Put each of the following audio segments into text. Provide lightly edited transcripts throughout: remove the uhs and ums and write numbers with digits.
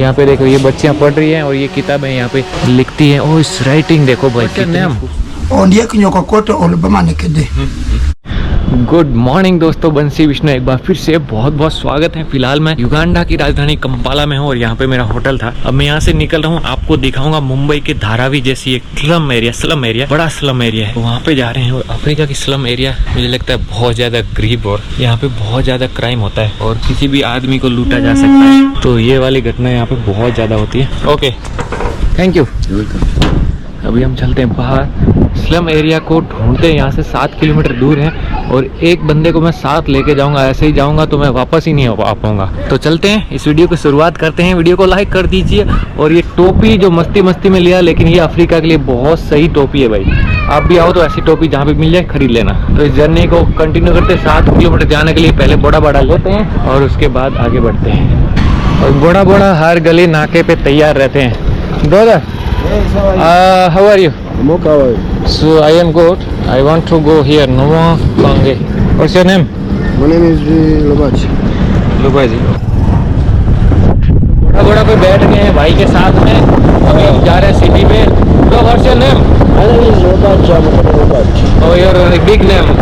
यहाँ पे देखो ये बच्चियाँ पढ़ रही हैं और ये किताबें यहाँ पे लिखती हैं। ओ इस राइटिंग देखो भाई कितने हम। गुड मॉर्निंग दोस्तों, बंसी विष्णु एक बार फिर से बहुत बहुत स्वागत है। फिलहाल मैं युगांडा की राजधानी कंपाला में हूँ और यहाँ पे मेरा होटल था। अब मैं यहाँ से निकल रहा हूँ, आपको दिखाऊंगा मुंबई के धारावी जैसी एक स्लम एरिया, बड़ा स्लम एरिया है, वहाँ पे जा रहे हैं। और अफ्रीका की स्लम एरिया मुझे लगता है बहुत ज्यादा गरीब और यहाँ पे बहुत ज्यादा क्राइम होता है और किसी भी आदमी को लूटा जा सकता है। तो ये वाली घटना यहाँ पे बहुत ज्यादा होती है। Okay thank you. अभी हम चलते हैं बाहर। स्लम एरिया को ढूंढते हैं, यहाँ से 7 किलोमीटर दूर है और एक बंदे को मैं साथ लेके जाऊंगा। ऐसे ही जाऊंगा तो मैं वापस ही नहीं आ पाऊंगा। तो चलते हैं, इस वीडियो की शुरुआत करते हैं। वीडियो को लाइक कर दीजिए। और ये टोपी जो मस्ती में लिया, लेकिन ये अफ्रीका के लिए बहुत सही टोपी है भाई। आप भी आओ तो ऐसी टोपी जहाँ पे मिल जाए खरीद लेना। तो इस जर्नी को कंटिन्यू करते हैं। 7 किलोमीटर जाने के लिए पहले बड़ा लेते हैं और उसके बाद आगे बढ़ते हैं। और बड़ा हर गली नाके पे तैयार रहते हैं। Brother how are you? I'm okay. How are you? So I am good. I want to go here. Noma Pange. What's your name? My name is Lobaji. Lobaji. बड़ा पे बैठ गए हैं भाई के साथ में। अभी हम जा रहे हैं सिटी पे। So what's your name? My name is Lobaji. I'm Lobaji. Oh, your big name.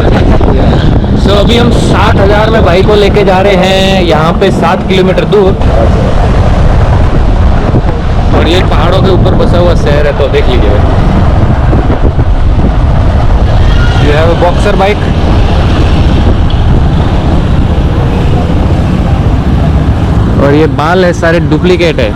Yeah. So अभी हम 60,000 में भाई को लेके जा रहे हैं यहाँ पे 7 किलोमीटर दूर। और ये पहाड़ों के ऊपर बसा हुआ शहर है, तो देख लीजिए। You have a boxer bike? और ये बाल है सारे डुप्लीकेट है,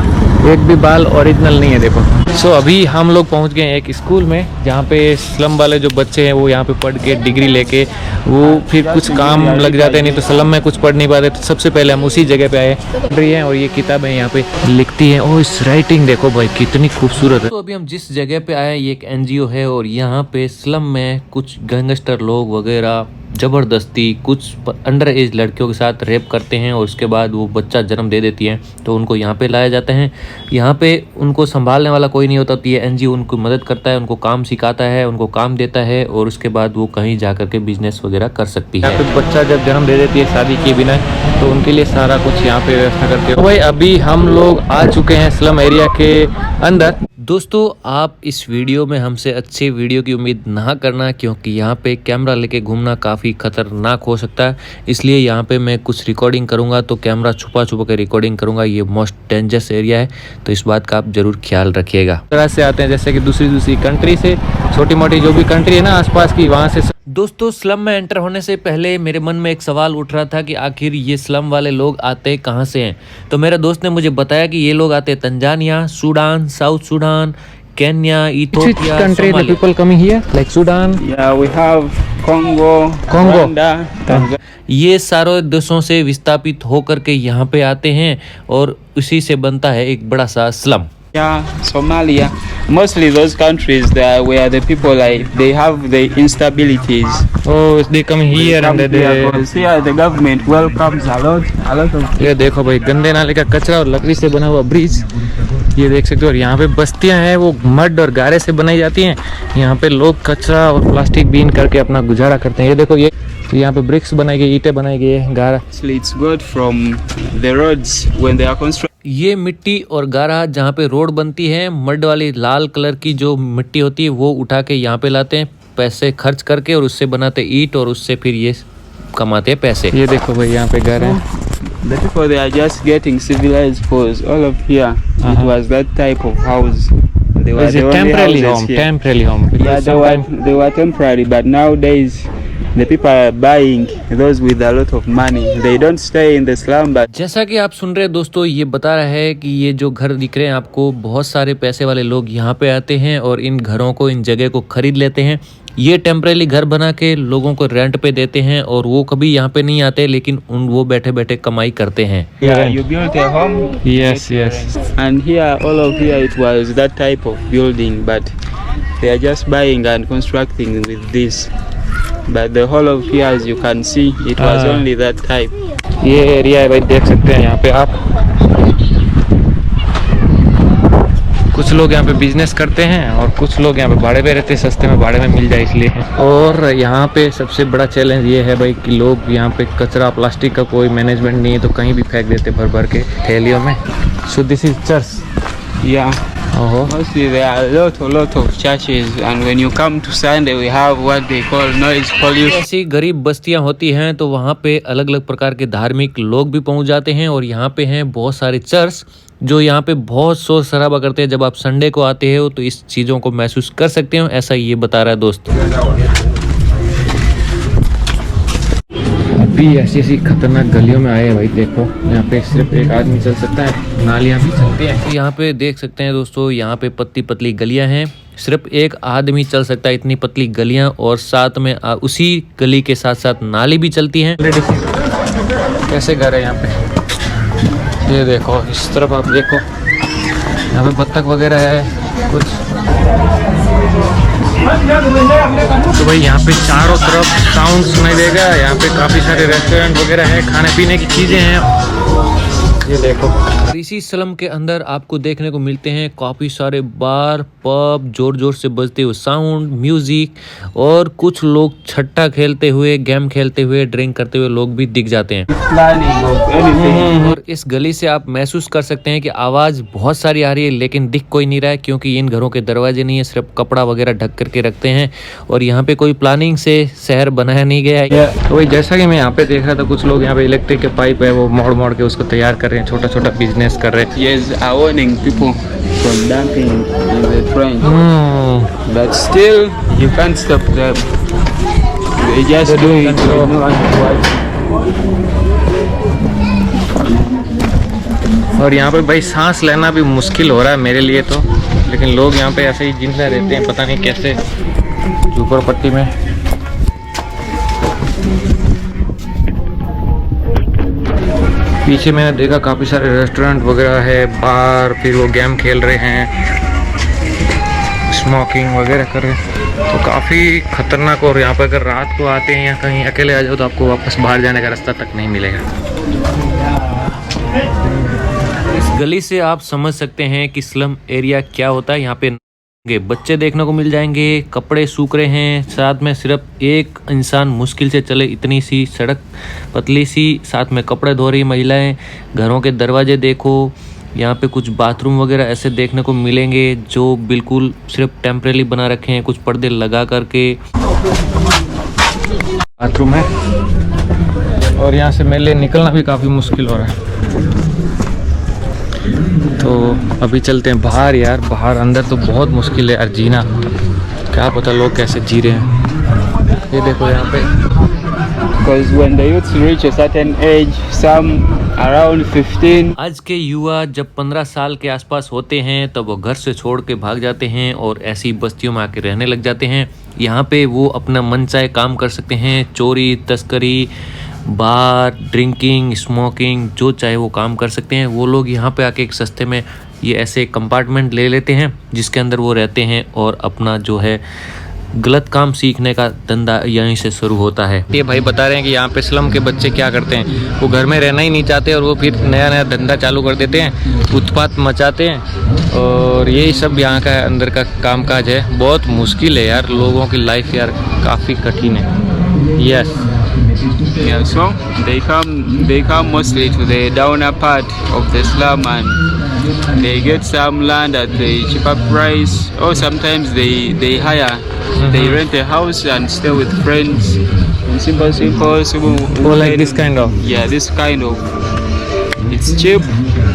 एक भी बाल ओरिजिनल नहीं है देखो। सो अभी हम लोग पहुंच गए हैं एक स्कूल में जहाँ पे स्लम वाले जो बच्चे हैं वो यहाँ पे पढ़ के डिग्री लेके वो फिर कुछ काम लग जाते हैं। नहीं तो स्लम में कुछ पढ़ नहीं पाते, तो सबसे पहले हम उसी जगह पे आए रही हैं और ये किताबें यहाँ पे लिखती हैं। ओ इस राइटिंग देखो भाई कितनी खूबसूरत है। तो अभी हम जिस जगह पे आए ये एक NGO है और यहाँ पे स्लम में कुछ गैंगस्टर लोग वगैरह ज़बरदस्ती कुछ अंडर एज लड़कियों के साथ रेप करते हैं और उसके बाद वो बच्चा जन्म दे देती हैं, तो उनको यहाँ पे लाया जाता है। यहाँ पे उनको संभालने वाला कोई नहीं होता, तो ये NGO उनको मदद करता है, उनको काम सिखाता है, उनको काम देता है और उसके बाद वो कहीं जा कर के बिजनेस वगैरह कर सकती है। यहाँ पे बच्चा जब जन्म दे देती है शादी किए बिना, तो उनके लिए सारा कुछ यहाँ पे व्यवस्था करते हैं। तो भाई अभी हम लोग आ चुके हैं स्लम एरिया के अंदर। दोस्तों आप इस वीडियो में हमसे अच्छे वीडियो की उम्मीद ना करना, क्योंकि यहाँ पे कैमरा लेके घूमना काफ़ी खतरनाक हो सकता है। इसलिए यहाँ पे मैं कुछ रिकॉर्डिंग करूँगा तो कैमरा छुपा के रिकॉर्डिंग करूँगा। ये मोस्ट डेंजरस एरिया है, तो इस बात का आप जरूर ख्याल रखिएगा। तरह से आते हैं जैसे कि दूसरी कंट्री से, छोटी मोटी जो भी कंट्री है ना आसपास की, वहाँ से। दोस्तों स्लम में एंटर होने से पहले मेरे मन में एक सवाल उठ रहा था कि आखिर ये स्लम वाले लोग आते कहाँ से हैं। तो मेरे दोस्त ने मुझे बताया कि ये लोग आते Tanzania, Sudan, south Sudan, Kenya, Ethiopia, country the people coming here like Sudan. Yeah, we have Congo. Rwanda. ये सारे देशों से विस्थापित होकर के यहाँ पे आते हैं और उसी से बनता है एक बड़ा सा slum. Yeah, Somalia. Mostly those countries there where the people they have the instabilities. Oh, they come here and they here the government welcomes a lot of. ये देखो भाई गंदे नाले का कचरा और लकड़ी से बना हुआ ब्रिज, ये देख सकते हो। और यहाँ पे बस्तियाँ हैं वो मड और गारे से बनाई जाती हैं। यहाँ पे लोग कचरा और प्लास्टिक बीन करके अपना गुजारा करते हैं। ये देखो ये यहाँ पे ब्रिक्स बनाई गई, ईंटें बनाई गई है, गारा। It's got from the roads when they are constructed. ये मिट्टी और गारा जहाँ पे रोड बनती है, मड वाली लाल कलर की जो मिट्टी होती है वो उठा के यहाँ पे लाते हैं पैसे खर्च करके, और उससे बनाते ईंट और उससे फिर ये कमाते हैं पैसे। ये देखो भाई यहाँ पे घर है। The people they are just getting civilized because all of here it was that type of house. They were the temporary home. Temporary home. Yeah, they were temporary, but nowadays the people are buying those with a lot of money. They don't stay in the slum. But जैसा कि आप सुन रहे हैं दोस्तों, ये बता रहा है कि ये जो घर दिख रहे हैं आपको, बहुत सारे पैसे वाले लोग यहाँ पे आते हैं और इन घरों को, इन जगह को खरीद लेते हैं। ये टेम्परेरी घर बना के लोगों को रेंट पे देते हैं और वो कभी यहाँ पे नहीं आते, लेकिन वो बैठे बैठे कमाई करते हैं। yeah, you built a home. Yes, yes. And here, all of here, it was that type of building, but they are just buying and constructing with this. But the whole of here, as you can see, it was only that type. ये area है भाई, देख सकते हैं यहाँ पे आप। कुछ लोग यहाँ पे बिजनेस करते हैं और कुछ लोग यहाँ पे भाड़े पे रहते हैं, सस्ते में भाड़े में मिल जाए इसलिए। और यहाँ पे सबसे बड़ा चैलेंज ये है भाई कि लोग यहाँ पे कचरा, प्लास्टिक का कोई मैनेजमेंट नहीं है, तो कहीं भी फेंक देते भर भर के थैलियों में। So this is church. Yeah. Oh. Mostly there are a lot of churches, and when you come to Sunday, we have what they call noise pollution. ऐसी गरीब बस्तियां होती हैं तो वहाँ पे अलग अलग प्रकार के धार्मिक लोग भी पहुँच जाते हैं और यहाँ पे हैं बहुत सारे चर्च जो यहाँ पे बहुत शोर शराबा करते हैं। जब आप संडे को आते हो तो इस चीज़ों को महसूस कर सकते हो, ऐसा ये बता रहा है दोस्त। अभी ऐसी ऐसी खतरनाक गलियों में आए हैं भाई, देखो यहाँ पे सिर्फ एक आदमी चल सकता है, नालियाँ भी चलती हैं। यहाँ पे देख सकते हैं दोस्तों, यहाँ पे पतली पतली गलियाँ हैं, सिर्फ एक आदमी चल सकता है इतनी पतली गलियाँ, और साथ में उसी गली के साथ साथ नाली भी चलती हैं। कैसे घर है यहाँ पे, ये देखो इस तरफ आप देखो, यहाँ पे बत्तख वगैरह है कुछ। तो भाई यहाँ पे चारों तरफ साउंड सुनाई देगा। यहाँ पे काफ़ी सारे रेस्टोरेंट वगैरह है, खाने पीने की चीज़ें हैं, ये देखो। और इसी स्लम के अंदर आपको देखने को मिलते हैं काफ़ी सारे बार, पब, जोर जोर से बजते हुए साउंड, म्यूजिक, और कुछ लोग छट्टा खेलते हुए, गेम खेलते हुए, ड्रिंक करते हुए लोग भी दिख जाते हैं। और इस गली से आप महसूस कर सकते हैं कि आवाज़ बहुत सारी आ रही है लेकिन दिख कोई नहीं रहा है, क्योंकि इन घरों के दरवाजे नहीं है, सिर्फ कपड़ा वगैरह ढक करके रखते हैं और यहाँ पे कोई प्लानिंग से शहर बनाया नहीं गया है। तो वही जैसा कि मैं यहाँ पे देख रहा था, कुछ लोग यहाँ पे इलेक्ट्रिक के पाइप है वो मोड़ मोड़ के उसको तैयार कर रहे हैं, छोटा छोटा बिजनेस कर रहे हैं। Yes, are warning people from dumping in the train. But still, you can't stop them. They just do it. No one watch. और यहाँ पे भाई सांस लेना भी मुश्किल हो रहा है मेरे लिए तो, लेकिन लोग यहाँ पे ऐसे ही जिंदा रहते हैं, पता नहीं कैसे झोपड़पट्टी में। पीछे मैंने देखा काफ़ी सारे रेस्टोरेंट वगैरह है, बार, फिर वो गेम खेल रहे हैं, स्मोकिंग वगैरह कर रहे हैं, तो काफ़ी खतरनाक। और यहाँ पर अगर रात को आते हैं या कहीं अकेले आ जाओ तो आपको वापस बाहर जाने का रास्ता तक नहीं मिलेगा। इस गली से आप समझ सकते हैं कि स्लम एरिया क्या होता है। यहाँ पे बच्चे देखने को मिल जाएंगे, कपड़े सूख रहे हैं, साथ में सिर्फ एक इंसान मुश्किल से चले, इतनी सी सड़क पतली सी, साथ में कपड़े धो रही महिलाएं। घरों के दरवाजे देखो, यहाँ पे कुछ बाथरूम वगैरह ऐसे देखने को मिलेंगे जो बिल्कुल सिर्फ टेम्परेरी बना रखे हैं, कुछ पर्दे लगा करके बाथरूम है। और यहाँ से मेरे लिए निकलना भी काफ़ी मुश्किल हो रहा है, तो अभी चलते हैं बाहर। यार बाहर अंदर तो बहुत मुश्किल है यार जीना, क्या पता लोग कैसे जी रहे हैं। ये देखो यहाँ पे, Because when the youth reach a certain age, some around 15. आज के युवा जब 15 साल के आसपास होते हैं तब वो घर से छोड़ के भाग जाते हैं और ऐसी बस्तियों में आके रहने लग जाते हैं। यहाँ पे वो अपना मनचाहे काम कर सकते हैं, चोरी, तस्करी, बार, ड्रिंकिंग, स्मोकिंग, जो चाहे वो काम कर सकते हैं। वो लोग यहाँ पे आके एक सस्ते में ये ऐसे कंपार्टमेंट ले लेते हैं जिसके अंदर वो रहते हैं और अपना जो है गलत काम सीखने का धंधा यहीं से शुरू होता है। ये भाई बता रहे हैं कि यहाँ पे स्लम के बच्चे क्या करते हैं, वो घर में रहना ही नहीं चाहते और वो फिर नया नया धंधा चालू कर देते हैं, उत्पात मचाते हैं, और यही सब यहाँ का अंदर का कामकाज है। बहुत मुश्किल है यार, लोगों की लाइफ यार काफ़ी कठिन है। Yes, Yeah, so they come mostly to the downer part of the slum, and they get some land at the cheaper price, or sometimes they hire, they rent a house and stay with friends. And simple. वो like this kind of. Yeah, this kind of. It's cheap.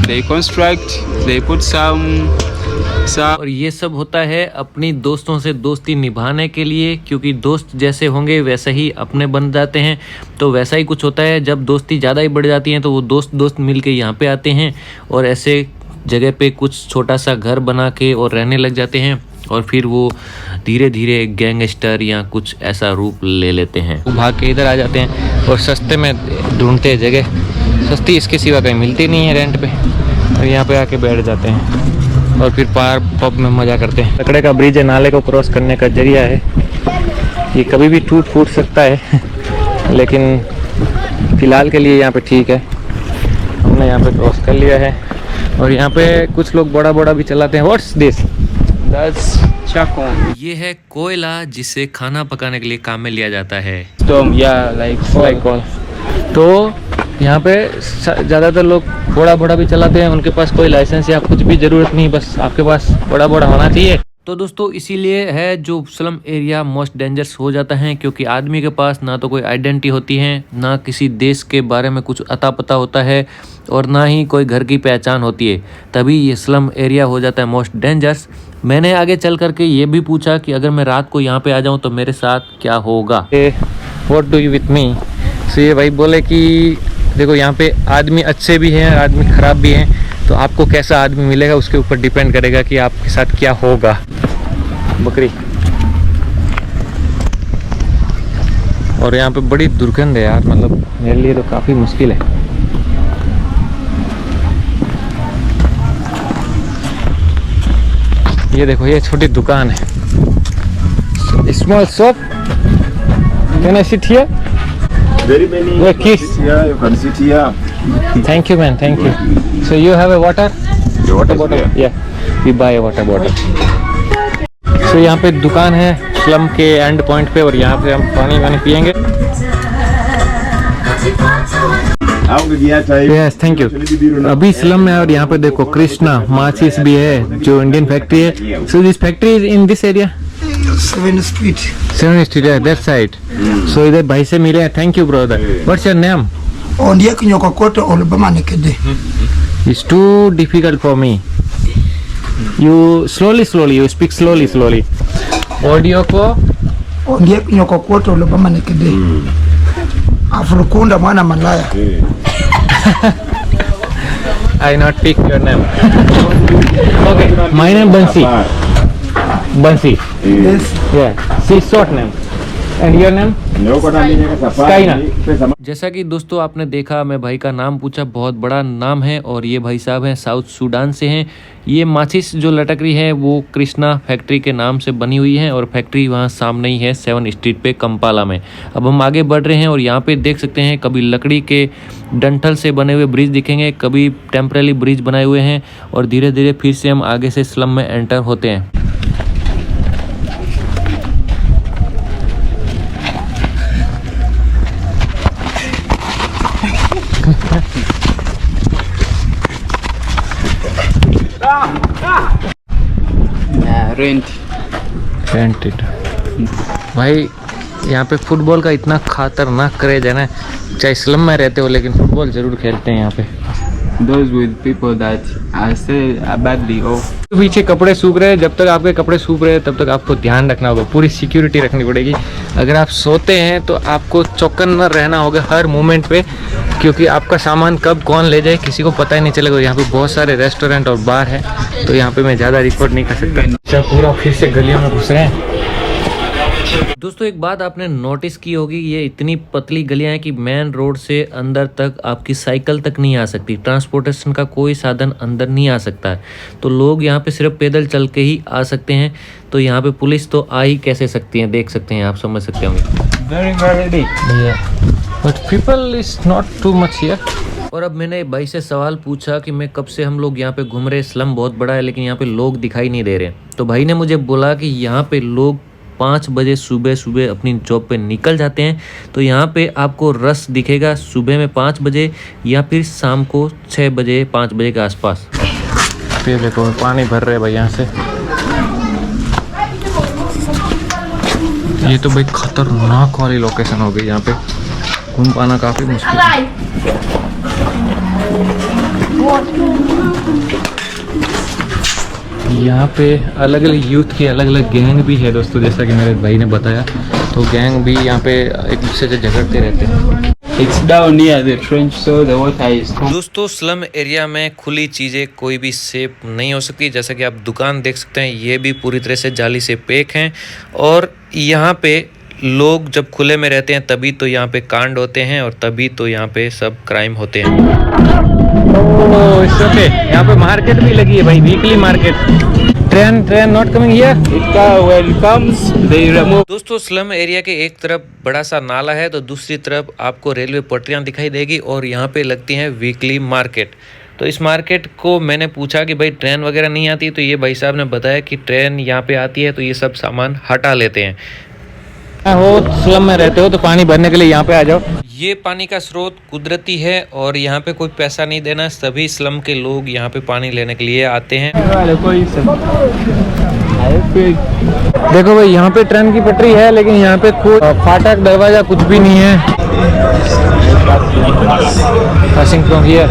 They construct. They put some. और ये सब होता है अपनी दोस्तों से दोस्ती निभाने के लिए, क्योंकि दोस्त जैसे होंगे वैसे ही अपने बन जाते हैं। तो वैसा ही कुछ होता है, जब दोस्ती ज़्यादा ही बढ़ जाती है तो वो दोस्त मिल के यहाँ पे आते हैं और ऐसे जगह पे कुछ छोटा सा घर बना के और रहने लग जाते हैं, और फिर वो धीरे धीरे गैंगस्टर या कुछ ऐसा रूप ले लेते हैं। वो भाग के इधर आ जाते हैं और सस्ते में ढूंढते हैं जगह, सस्ती इसके सिवा कहीं मिलती नहीं है रेंट पे, और यहाँ पे आके बैठ जाते हैं और फिर पार पब में मज़ा करते हैं। लकड़े का ब्रिज है, नाले को क्रॉस करने का जरिया है, ये कभी भी टूट फूट सकता है लेकिन फ़िलहाल के लिए यहाँ पे ठीक है, हमने यहाँ पे क्रॉस कर लिया है। और यहाँ पे कुछ लोग बड़ा बड़ा भी चलाते हैं। What's this? That's charcoal. ये है कोयला जिसे खाना पकाने के लिए काम में लिया जाता है। Stone, yeah, like coal। तो यहाँ पे ज़्यादातर लोग बड़ा बड़ा भी चलाते हैं, उनके पास कोई लाइसेंस या कुछ भी ज़रूरत नहीं, बस आपके पास बड़ा बड़ा होना चाहिए। तो दोस्तों इसीलिए है जो स्लम एरिया मोस्ट डेंजरस हो जाता है, क्योंकि आदमी के पास ना तो कोई आइडेंटिटी होती है, ना किसी देश के बारे में कुछ अता पता होता है, और ना ही कोई घर की पहचान होती है। तभी ये स्लम एरिया हो जाता है मोस्ट डेंजरस। मैंने आगे चल करके ये भी पूछा कि अगर मैं रात को यहाँ पे आ जाऊँ तो मेरे साथ क्या होगा। What do you with me. So ये भाई बोले कि देखो यहाँ पे आदमी अच्छे भी हैं, आदमी ख़राब भी हैं, तो आपको कैसा आदमी मिलेगा उसके ऊपर डिपेंड करेगा कि आपके साथ क्या होगा। बकरी। और यहाँ पे बड़ी दुर्गंध है यार, मतलब मेरे लिए तो काफ़ी मुश्किल है। ये देखो ये छोटी दुकान है, small shop. Can I sit here? Very many. Yeah, kiss. Yeah, you can sit here. Thank you man, thank you. So you have a water? The water bottle? is there. Yeah, we buy a water bottle. So यहाँ पे दुकान है slum के and point पे, और यहाँ पे हम पानी वानी पियेंगे। Yes, thank you. अभी स्लम में, और यहाँ पे देखो कृष्णा माचिस भी है जो इंडियन फैक्ट्री है। So this factory is in this area? 7th Street. 7th Street, yeah, that side. So इधर भाई से मिले। Thank you brother. What's your name? Ondia kinyoko koto olubama nekede. It's too difficult for me. You slowly, you speak slowly. Audio ko Ondia kinyoko koto olubama nekede. Afurukunda mwana malaya. I not pick your name. Okay, my name Bansi. Yes. Yeah, she's short name. And your name? Skyna. जैसा कि दोस्तों आपने देखा, मैं भाई का नाम पूछा, बहुत बड़ा नाम है, और ये भाई साहब हैं साउथ सूडान से हैं। ये माचिस जो लटक रही है वो कृष्णा फैक्ट्री के नाम से बनी हुई है, और फैक्ट्री वहाँ सामने ही है 7 स्ट्रीट पे कंपाला में। अब हम आगे बढ़ रहे हैं, और यहाँ पे देख सकते हैं कभी लकड़ी के डंठल से बने हुए ब्रिज दिखेंगे, कभी टेम्पररी ब्रिज बनाए हुए हैं, और धीरे धीरे फिर से हम आगे से स्लम में एंटर होते हैं। Rent it. भाई यहाँ पे फुटबॉल का इतना खतरनाक क्रेज है ना, चाहे स्लम में रहते हो लेकिन फुटबॉल जरूर खेलते हैं यहाँ पे। Those with people that are still badly off. पीछे कपड़े सूख रहे हैं, जब तक आपके कपड़े सूख रहे हैं तब तक आपको ध्यान रखना होगा, पूरी सिक्योरिटी रखनी पड़ेगी। अगर आप सोते हैं तो आपको चौकन्ना रहना होगा हर मोमेंट पे, क्योंकि आपका सामान कब कौन ले जाए किसी को पता ही नहीं चलेगा। यहाँ पे बहुत सारे रेस्टोरेंट और बार है, तो यहाँ पे मैं ज़्यादा रिकॉर्ड नहीं कर सकता। अच्छा, पूरा फिर से गलियों में घुस रहे हैं। दोस्तों एक बात आपने नोटिस की होगी, ये इतनी पतली गलियां हैं कि मेन रोड से अंदर तक आपकी साइकिल तक नहीं आ सकती, ट्रांसपोर्टेशन का कोई साधन अंदर नहीं आ सकता है, तो लोग यहाँ पे सिर्फ पैदल चल के ही आ सकते हैं। तो यहाँ पे पुलिस तो आ ही कैसे सकती है, देख सकते हैं आप, समझ सकते होंगे। Very deep. But people is not too much here. और अब मैंने भाई से सवाल पूछा कि मैं कब से हम लोग यहाँ पे घूम रहे, स्लम बहुत बड़ा है लेकिन यहाँ पे लोग दिखाई नहीं दे रहे। तो भाई ने मुझे बोला कि यहाँ पे लोग 5 बजे सुबह अपनी जॉब पे निकल जाते हैं, तो यहाँ पे आपको रश दिखेगा सुबह में 5 बजे या फिर शाम को 6 बजे 5 बजे के आसपास। ये देखो पानी भर रहे भाई यहाँ से। ये तो भाई खतरनाक वाली लोकेशन हो गई, यहाँ पे घूम पाना काफ़ी मुश्किल है। यहाँ पे अलग अलग यूथ की अलग अलग गैंग भी है दोस्तों, जैसा कि मेरे भाई ने बताया, तो गैंग भी यहाँ पे एक दूसरे से झगड़ते रहते हैं। It's down near the trench, so the water is cold. दोस्तों स्लम एरिया में खुली चीज़ें कोई भी सेफ नहीं हो सकती, जैसा कि आप दुकान देख सकते हैं, ये भी पूरी तरह से जाली से पैक हैं, और यहाँ पे लोग जब खुले में रहते हैं तभी तो यहाँ पे कांड होते हैं, और तभी तो यहाँ पे सब क्राइम होते हैं। ओह इट्स ओके, यहाँ पे मार्केट भी लगी है भाई, weekly market. Train not coming here, When it comes, they remove. दोस्तों स्लम एरिया के एक तरफ बड़ा सा नाला है, तो दूसरी तरफ आपको रेलवे पटरियां दिखाई देगी, और यहाँ पे लगती हैं वीकली मार्केट। तो इस मार्केट को मैंने पूछा कि भाई ट्रेन वगैरह नहीं आती, तो ये भाई साहब ने बताया कि ट्रेन यहाँ पे आती है, तो ये सब सामान हटा लेते हैं। हो स्लम में रहते हो तो पानी भरने के लिए यहाँ पे आ जाओ। ये पानी का स्रोत कुदरती है और यहाँ पे कोई पैसा नहीं देना, सभी स्लम के लोग यहाँ पे पानी लेने के लिए आते हैं। देखो भाई यहाँ पे ट्रेन की पटरी है लेकिन यहाँ पे कोई फाटक दरवाजा कुछ भी नहीं है। Passing from here।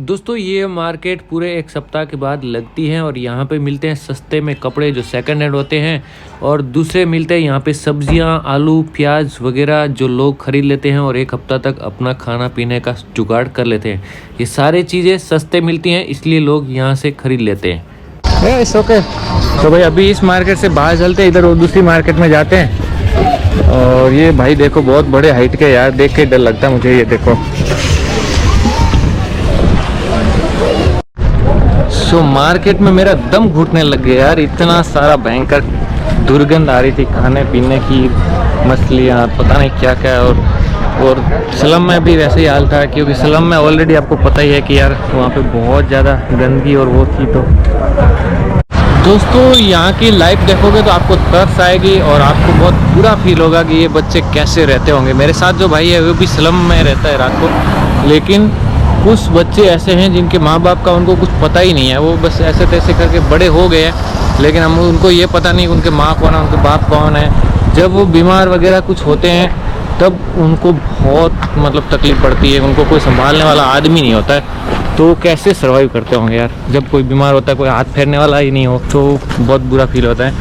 दोस्तों ये मार्केट पूरे एक सप्ताह के बाद लगती है और यहाँ पे मिलते हैं सस्ते में कपड़े जो सेकंड हैंड होते हैं और दूसरे मिलते हैं यहाँ पे सब्जियाँ, आलू, प्याज वगैरह जो लोग खरीद लेते हैं और एक हफ्ता तक अपना खाना पीने का जुगाड़ कर लेते हैं। ये सारी चीज़ें सस्ते मिलती हैं इसलिए लोग यहाँ से खरीद लेते हैं। It's okay. तो भाई अभी इस मार्केट से बाहर चलते हैं, इधर और दूसरी मार्केट में जाते हैं। और ये भाई देखो बहुत बड़े हाइट के यार, देख के डर लगता है मुझे। ये देखो सो मार्केट में मेरा दम घुटने लग गया यार, इतना सारा भयंकर दुर्गंध आ रही थी खाने पीने की, मछलियाँ पता नहीं क्या क्या। और स्लम में भी वैसे ही हाल था क्योंकि स्लम में ऑलरेडी आपको पता ही है कि यार वहाँ पे बहुत ज़्यादा गंदगी और वो थी। तो दोस्तों यहाँ की लाइफ देखोगे तो आपको तरस आएगी और आपको बहुत बुरा फील होगा कि ये बच्चे कैसे रहते होंगे। मेरे साथ जो भाई है वो भी स्लम में रहता है रात को, लेकिन कुछ बच्चे ऐसे हैं जिनके माँ बाप का उनको कुछ पता ही नहीं है, वो बस ऐसे तैसे करके बड़े हो गए हैं लेकिन हम उनको ये पता नहीं उनके माँ कौन है, उनके बाप कौन है। जब वो बीमार वगैरह कुछ होते हैं तब उनको बहुत मतलब तकलीफ़ पड़ती है, उनको कोई संभालने वाला आदमी नहीं होता है, तो कैसे सर्वाइव करते होंगे यार। जब कोई बीमार होता है, कोई हाथ फेरने वाला ही नहीं हो तो बहुत बुरा फील होता है।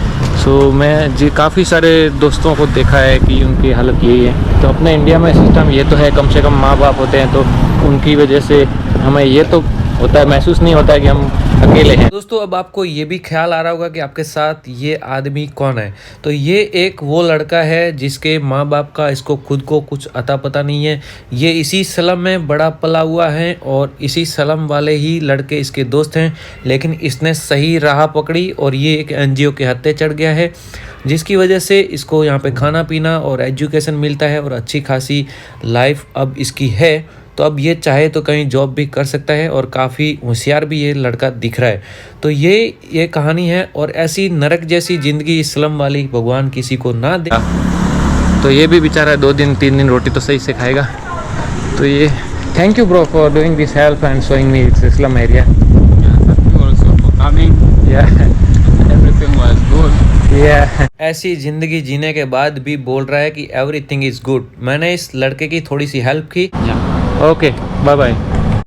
सो मैं जी काफ़ी सारे दोस्तों को देखा है कि उनकी हालत यही है। तो अपने इंडिया में सिस्टम ये तो है, कम से कम माँ बाप होते हैं तो उनकी वजह से हमें ये तो होता है, महसूस नहीं होता है कि हम अकेले हैं। दोस्तों अब आपको ये भी ख्याल आ रहा होगा कि आपके साथ ये आदमी कौन है। तो ये एक वो लड़का है जिसके माँ बाप का इसको खुद को कुछ अता पता नहीं है। ये इसी स्लम में बड़ा पला हुआ है और इसी स्लम वाले ही लड़के इसके दोस्त हैं, लेकिन इसने सही राह पकड़ी और ये एक NGO के हत्थे चढ़ गया है, जिसकी वजह से इसको यहाँ पे खाना पीना और एजुकेशन मिलता है और अच्छी खासी लाइफ अब इसकी है। तो अब ये चाहे तो कहीं जॉब भी कर सकता है और काफ़ी होशियार भी ये लड़का दिख रहा है। तो ये कहानी है और ऐसी नरक जैसी ज़िंदगी इस्लाम वाली भगवान किसी को ना दे। तो ये भी बेचारा 2 दिन 3 दिन रोटी तो सही से खाएगा। तो ये thank you bro for doing this help and showing me it's Islam area. ऐसी ज़िंदगी जीने के बाद भी बोल रहा है कि एवरीथिंग इज़ गुड। मैंने इस लड़के की थोड़ी सी हेल्प की। Okay bye bye.